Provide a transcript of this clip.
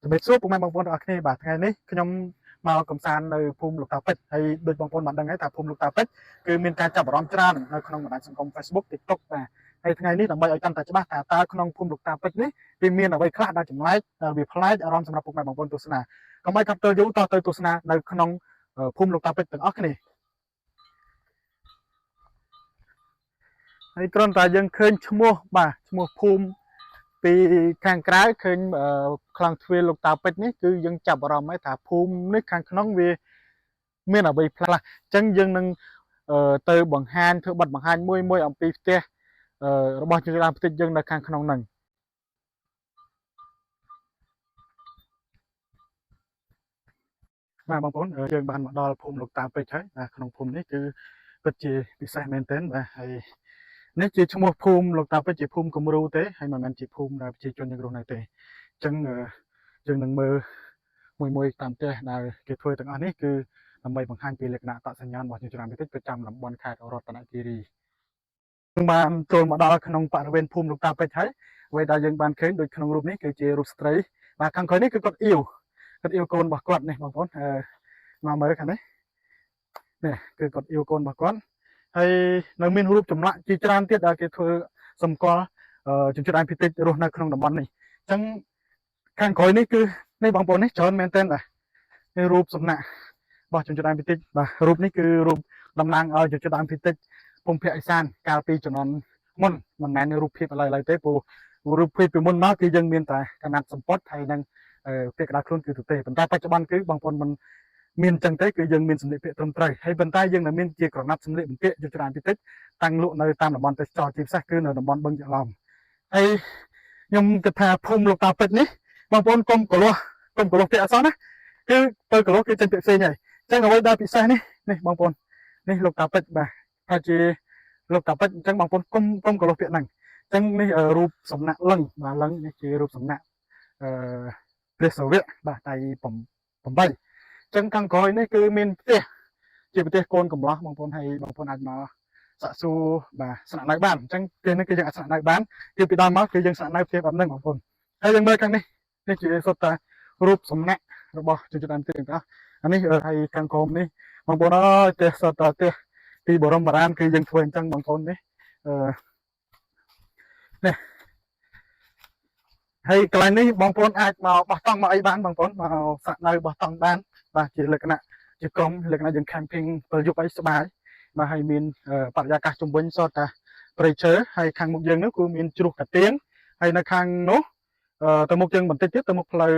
ជំរាបសួរពុកម៉ែបងប្អូនទាំងអស់គ្នាបាទថ្ងៃនេះខ្ញុំមកកំសាន្តនៅភូមិលោកតាពេជ្រហើយដូចបងប្អូនបានដឹងហើយថាភូមិលោកតាពេជ្រគឺមានការចាប់អារម្មណ៍ច្រើននៅក្នុងបណ្ដាញសង្គម Facebook TikTok បាទហើយថ្ងៃនេះដើម្បីឲ្យកាន់តែច្បាស់ថាតើក្នុងភូមិលោកតាពេជ្រនេះវាមានអ្វីខ្លះដែលចម្លែកវាប្លែកអារម្មណ៍សម្រាប់ពុកម៉ែបងប្អូនទស្សនាកុំឲ្យកាត់ទល់យូរតទៅទស្សនានៅក្នុងភូមិលោកតាពេជ្រទាំងអស់គ្នាហើយគ្រាន់តែយើងឃើញឈ្មោះបាទឈ្មោះភូមិពីខាងក្រៅឃើញខ្លាំងទ្វារលោកតាពេជ្រនេះគឺយើងចាប់អារម្មណ៍ហើយថាភូមិនេះខាងក្នុងវាមានអ្វីខ្លះអញ្ចឹងយើងនឹងទៅបង្ហាញធ្វើបទបង្ហាញមួយអំពីផ្ទះរបស់ជនជាតិដើមភាគតិចយើងនៅខាងក្នុងហ្នឹងបាទបងប្អូនយើងបានមកដល់ភូមិលោកតាពេជ្រហើយបាទក្នុងភូមិនេះគឺពិតជាពិសេសមែនទែនបាទហើយនេះជាឈ្មោះភូមិលោកតាពេជ្រជាភូមិគំរូទេហើយមិនមែនជាភូមិដែលប្រជាជនយើងរស់នៅទេអញ្ចឹងយើងនឹងមើលមួយតាមផ្ទះដែលគេធ្វើទាំងអស់នេះគឺដើម្បីបង្ហាញពីលក្ខណៈអត្តសញ្ញាណរបស់ជនជាតិដើមភាគតិចប្រចាំតំបន់ខេត្តរតនគិរីយើងបានចូលមកដល់ក្នុងបរិវេណភូមិលោកតាពេជ្រហើយអ្វីដែលយើងបានឃើញដូចក្នុងរូបនេះគឺជារូបស្ត្រីបាទខាងក្រោយនេះគឺគាត់អ៊ីវកូនរបស់គាត់នេះបងប្អូនមកមើលខាងនេះនេះគឺគាត់អ៊ីវកូនរបស់គាត់ហើយនៅមានរូបចម្លាក់ជាច្រើនទៀតដែលគេធ្វើសម្គាល់ជនជាតិដើមភាគតិចរស់នៅក្នុងតំបន់នេះអញ្ចឹងខាងក្រោយនេះគឺនេះបងប្អូននេះច្រើនមែនទែនបាទនេះរូបសំណាករបស់ជនជាតិដើមភាគតិចបាទរូបនេះគឺរូបតំណាងឲ្យជនជាតិដើមភាគតិចភូមិភាគឦសានកាលពីជំនាន់មុនមិនមែនរូបភាពឥឡូវទេព្រោះរូបភាពពីមុនមកគឺយើងមានតែកណាត់សម្ពត់ហើយនឹងពាក្យក្តៅខ្លួនគឺទទេប៉ុន្តែបច្ចុប្បន្នគឺបងប្អូនមិនមានចឹងទេគឺយើងមានសម្លៀកពាក់ត្រឹមត្រូវហើយប៉ុន្តែយើងនៅមានជាក្រណាត់សម្លៀកបំពាក់ជនជាតិដើមភាគតិចតាំងលក់នៅតាមតំបន់ទេសចរជាពិសេសគឺនៅតំបន់បឹងចឡំហើយខ្ញុំគិតថាភូមិលោកតាពេជ្រនេះបងប្អូនកុំកលាស់ពាក់អសោះណាគឺទៅកលាស់គឺចេញពាក្យផ្សេងហើយអញ្ចឹងអ្វីដែលពិសេសនេះបងប្អូននេះលោកតាពេជ្របាទថាជាលោកតាពេជ្រអញ្ចឹងបងប្អូនកុំកលាស់ពាក្យហ្នឹងអញ្ចឹងនេះរូបសំណាក់លឹងបាទលឹងនេះជារូបសំណាក់ព្រះសាវកបាទដៃ8អញ្ចឹងខាងក្រោយនេះគឺមានផ្ទះជាផ្ទះកូនកំឡោះបងប្អូនហើយបងប្អូនអាចមកសាក់សួរបាទស្នាក់នៅបានអញ្ចឹងពេលនេះគឺយើងអាចស្នាក់នៅបានគឺពីដើមមកគឺយើងស្នាក់នៅផ្ទះបែបហ្នឹងបងប្អូនហើយយើងមើលខាងនេះនេះជាសុទ្ធតែរូបសំណាក់របស់ជនជាតិដើមភាគតិចទាំងអស់អានេះហើយខាងក្រោមនេះបងប្អូនអើយផ្ទះសុទ្ធតែផ្ទះពីបរមបុរាណគឺយើងធ្វើអញ្ចឹងបងប្អូននេះនេះហើយកន្លែងនេះបងប្អូនអាចមកបោះតង់មកអីបានបងប្អូនមកស្នាក់នៅបោះតង់បានបាទជាលក្ខណៈជាក្រុមលក្ខណៈយើង camping ពេលយប់អីសប្បាយបាទហើយមានបរិយាកាសជុំវិញសុទ្ធតែព្រៃឈើហើយខាងមុខយើងនោះគឺមានជ្រោះកាទៀងហើយនៅខាងនោះទៅមុខយើងបន្តិចទៀតទៅមុខផ្លូវ